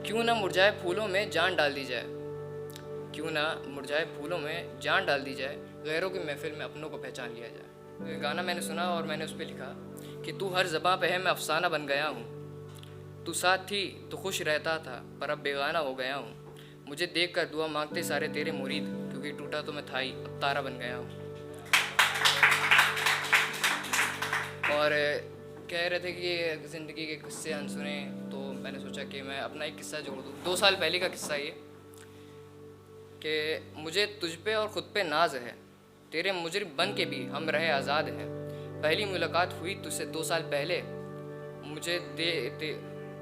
क्यों ना मुरझाए फूलों में जान डाल दी जाए, क्यों ना मुरझाए फूलों में जान डाल दी जाए, गैरों की महफिल में अपनों को पहचान लिया जाए। ये गाना मैंने सुना और मैंने उस पर लिखा कि तू हर ज़बां पे है, मैं अफसाना बन गया हूँ। तू साथ थी तो खुश रहता था, पर अब बेगाना हो गया हूँ। मुझे देख कर दुआ मांगते सारे तेरे मुरीद, क्योंकि टूटा तो मैं था ही, अब तारा बन गया हूँ। और कह रहे थे कि ये ज़िंदगी के किस्से अनसुने, तो मैंने सोचा कि मैं अपना एक किस्सा जोड़ दूँ। 2 साल पहले का किस्सा ये कि मुझे तुझ पे और ख़ुद पे नाज है, तेरे मुजरिम बन के भी हम रहे आज़ाद हैं। पहली मुलाकात हुई तुझसे 2 साल पहले,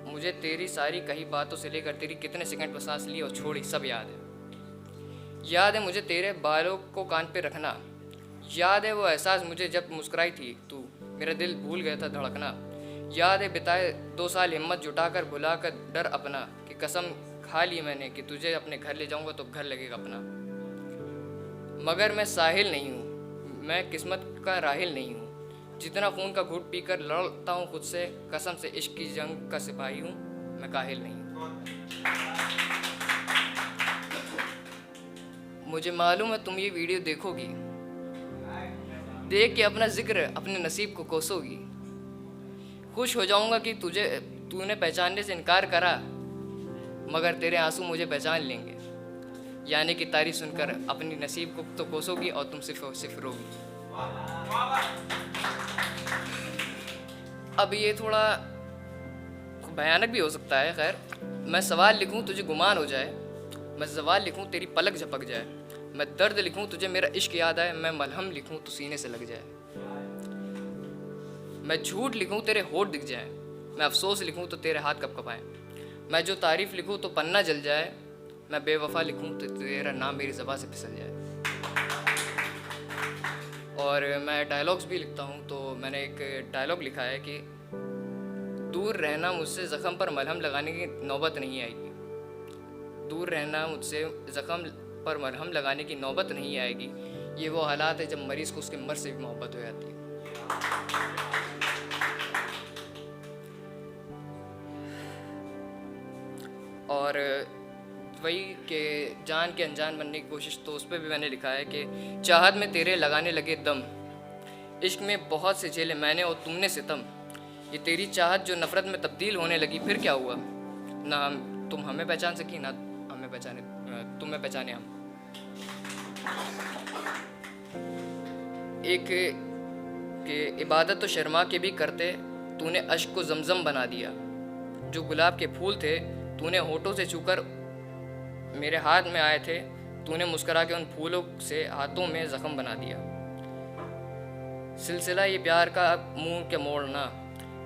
मुझे तेरी सारी कही बातों से लेकर तेरी कितने सेकंड पर सांस ली और छोड़ी सब याद है। याद है मुझे तेरे बालों को कान पे रखना, याद है वो एहसास मुझे जब मुस्कुराई थी तू, मेरा दिल भूल गया था धड़कना। याद है बिताए 2 साल हिम्मत जुटाकर भुलाकर डर अपना, कि कसम खा ली मैंने कि तुझे अपने घर ले जाऊंगा तो घर लगेगा अपना। मगर मैं साहिल नहीं हूँ, मैं किस्मत का राहिल नहीं हूँ, जितना खून का घूंट पीकर लड़ता हूँ खुद से, कसम से इश्क की जंग का सिपाही हूँ, मैं काहिल नहीं हूँ। मुझे मालूम है तुम ये वीडियो देखोगी, देख के अपना जिक्र अपने नसीब को कोसोगी। खुश हो जाऊंगा कि तूने पहचानने से इनकार करा, मगर तेरे आंसू मुझे पहचान लेंगे। यानी कि तारीफ सुनकर अपनी नसीब को तो कोसोगी और तुम सिर्फ रोगी। अब ये थोड़ा भयानक भी हो सकता है। खैर, मैं सवाल लिखूं तुझे गुमान हो जाए, मैं सवाल लिखूं तेरी पलक झपक जाए, मैं दर्द लिखूं तुझे मेरा इश्क याद आए, मैं मलहम लिखूं तो सीने से लग जाए। मैं झूठ लिखूं तेरे होठ दिख जाए, मैं अफसोस लिखूं तो तेरे हाथ कपकपाएं, मैं जो तारीफ लिखूं तो पन्ना जल जाए, मैं बेवफा लिखूं तो तेरा नाम मेरी ज़बां से फिसल जाए। और मैं डायलॉग्स भी लिखता हूं, तो मैंने एक डायलॉग लिखा है कि दूर रहना मुझसे ज़ख़म पर मलहम लगाने की नौबत नहीं आएगी, दूर रहना मुझसे ज़ख़म पर मरहम लगाने की नौबत नहीं आएगी। ये वो हालात है जब मरीज़ को उसके मर्ज़ से भी मोहब्बत हो जाती है। और वही कि जान के अनजान बनने की कोशिश, तो उस पर भी मैंने लिखा है कि चाहत में तेरे लगाने लगे दम, इश्क में बहुत से झेले मैंने और तुमने सितम, ये तेरी चाहत जो नफ़रत में तब्दील होने लगी फिर क्या हुआ, ना तुम हमें पहचान सकी ना हमें पहचाने तुम्हें पहचाने हम। एक कि इबादत तो शर्मा के भी करते, तूने अश्क को जमजम बना दिया, जो गुलाब के फूल थे तूने होठों से छूकर मेरे हाथ में आए थे, तूने मुस्करा के उन फूलों से हाथों में ज़ख़म बना दिया। सिलसिला ये प्यार का मुँह क्या मोड़ना,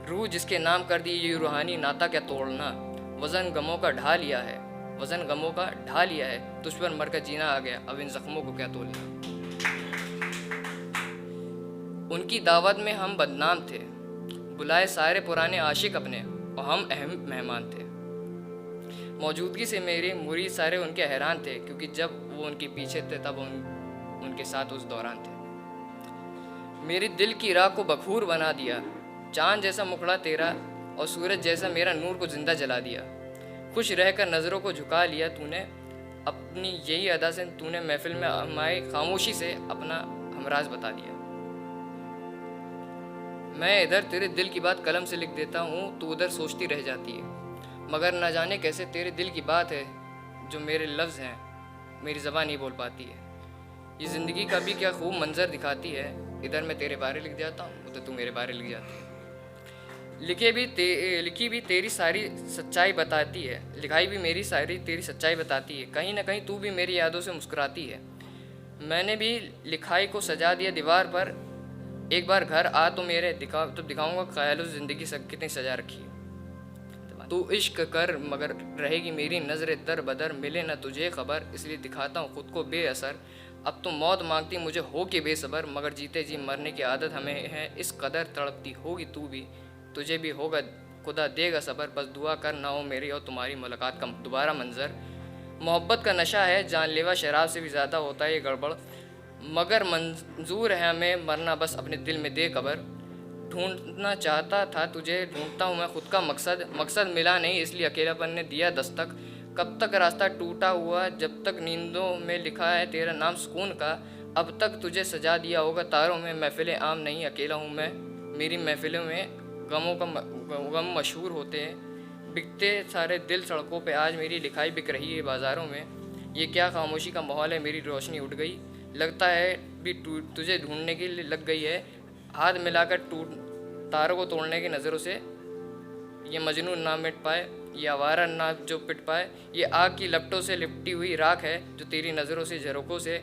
रूह जिसके नाम कर दी ये रूहानी नाता क्या तोड़ना, वज़न गमों का ढा लिया है, वज़न गमों का ढा लिया है, तुझ पर मर कर जीना आ गया, अब इन ज़ख्मों को क्या तोलना। उनकी दावत में हम बदनाम थे, बुलाए सारे पुराने आशिक अपने और हम अहम मेहमान थे। मौजूदगी से मेरे मुरीद सारे उनके हैरान थे, क्योंकि जब वो उनके पीछे थे तब उनके साथ उस दौरान थे। मेरे दिल की राह को बखूर बना दिया, चाँद जैसा मुखड़ा तेरा और सूरज जैसा मेरा नूर को जिंदा जला दिया। खुश रहकर नज़रों को झुका लिया तूने, अपनी यही अदा से तूने महफिल में हमारी खामोशी से अपना हमराज बता दिया। मैं इधर तेरे दिल की बात कलम से लिख देता हूँ, तू उधर सोचती रह जाती है, मगर न जाने कैसे तेरे दिल की बात है जो मेरे लफ्ज़ हैं मेरी ज़बान नहीं बोल पाती है। ये ज़िंदगी का भी क्या खूब मंजर दिखाती है, इधर मैं तेरे बारे लिख जाता हूँ उधर तू मेरे बारे लिख जाती है। लिखी भी तेरी सारी सच्चाई बताती है, लिखाई भी मेरी सारी तेरी सच्चाई बताती है, कहीं ना कहीं तू भी मेरी यादों से मुस्कुराती है। मैंने भी लिखाई को सजा दिया दीवार पर, एक बार घर आ तो मेरे दिखाऊंगा ख्यालों से ज़िंदगी कितनी सजा रखी है। तू इश्क कर मगर रहेगी मेरी नज़रें दर बदर, मिले ना तुझे खबर इसलिए दिखाता हूँ खुद को बेअसर। अब तो मौत मांगती मुझे हो के बेसबर, मगर जीते जी मरने की आदत हमें है इस कदर, तड़पती होगी तू भी तुझे भी होगा खुदा देगा सबर, बस दुआ कर ना हो मेरी और तुम्हारी मुलाकात का दोबारा मंजर। मोहब्बत का नशा है जानलेवा शराब से भी ज़्यादा होता है ये गड़बड़, मगर मंजूर है हमें मरना बस अपने दिल में दे कबर। ढूंढना चाहता था तुझे, ढूंढता हूँ मैं खुद का मकसद, मकसद मिला नहीं इसलिए अकेलापन ने दिया दस्तक। कब तक रास्ता टूटा हुआ, जब तक नींदों में लिखा है तेरा नाम सुकून का। अब तक तुझे सजा दिया होगा तारों में, महफिलें आम नहीं अकेला हूँ मैं। मेरी महफिलों में गम मशहूर होते हैं, बिकते सारे दिल सड़कों पे, आज मेरी लिखाई बिक रही है बाज़ारों में। ये क्या खामोशी का माहौल है, मेरी रोशनी उठ गई, लगता है भी तुझे ढूंढने के लिए लग गई है। हाथ मिलाकर टूट तारों को तोड़ने की नज़रों से, ये मजनून ना मिट पाए, ये आवारा ना जो पिट पाए। ये आग की लपटों से लिपटी हुई राख है जो तेरी नज़रों से झरोकों से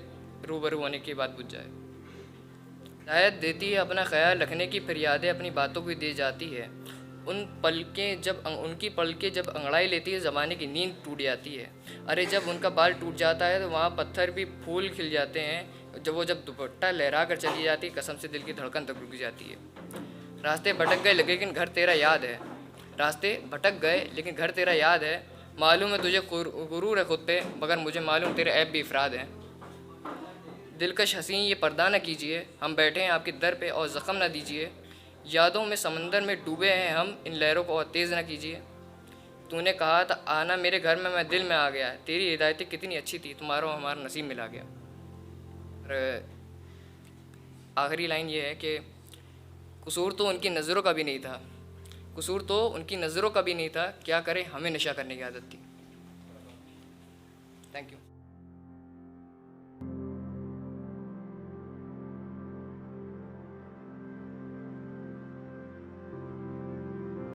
रूबरू होने के बाद बुझ जाए। शायद देती है अपना ख्याल रखने की, फिर यादें अपनी बातों को दे जाती है। उनकी पलकें जब अंगड़ाई लेती है, ज़माने की नींद टूट जाती है। अरे जब उनका बाल टूट जाता है तो वहाँ पत्थर भी फूल खिल जाते हैं। जब दुपट्टा लहरा कर चली जाती है, कसम से दिल की धड़कन तक रुक जाती है। रास्ते भटक गए लेकिन घर तेरा याद है, रास्ते भटक गए लेकिन घर तेरा याद है। मालूम है तुझे गुरूर है खुद पे, मगर मुझे मालूम तेरे ऐब भी अफराद हैं। दिलकश हसीं ये पर्दा न कीजिए, हम बैठे हैं आपके दर पे और ज़ख्म न दीजिए। यादों में समंदर में डूबे हैं हम, इन लहरों को और तेज़ न कीजिए। तूने कहा था आना मेरे घर में, मैं दिल में आ गया। तेरी हिदायतें कितनी अच्छी थी, तुम्हारा हमारा नसीब मिला गया। और आखिरी लाइन ये है कि कसूर तो उनकी नज़रों का भी नहीं था, कसूर तो उनकी नज़रों का भी नहीं था, क्या करें हमें नशा करने की आदत थी। Thank you.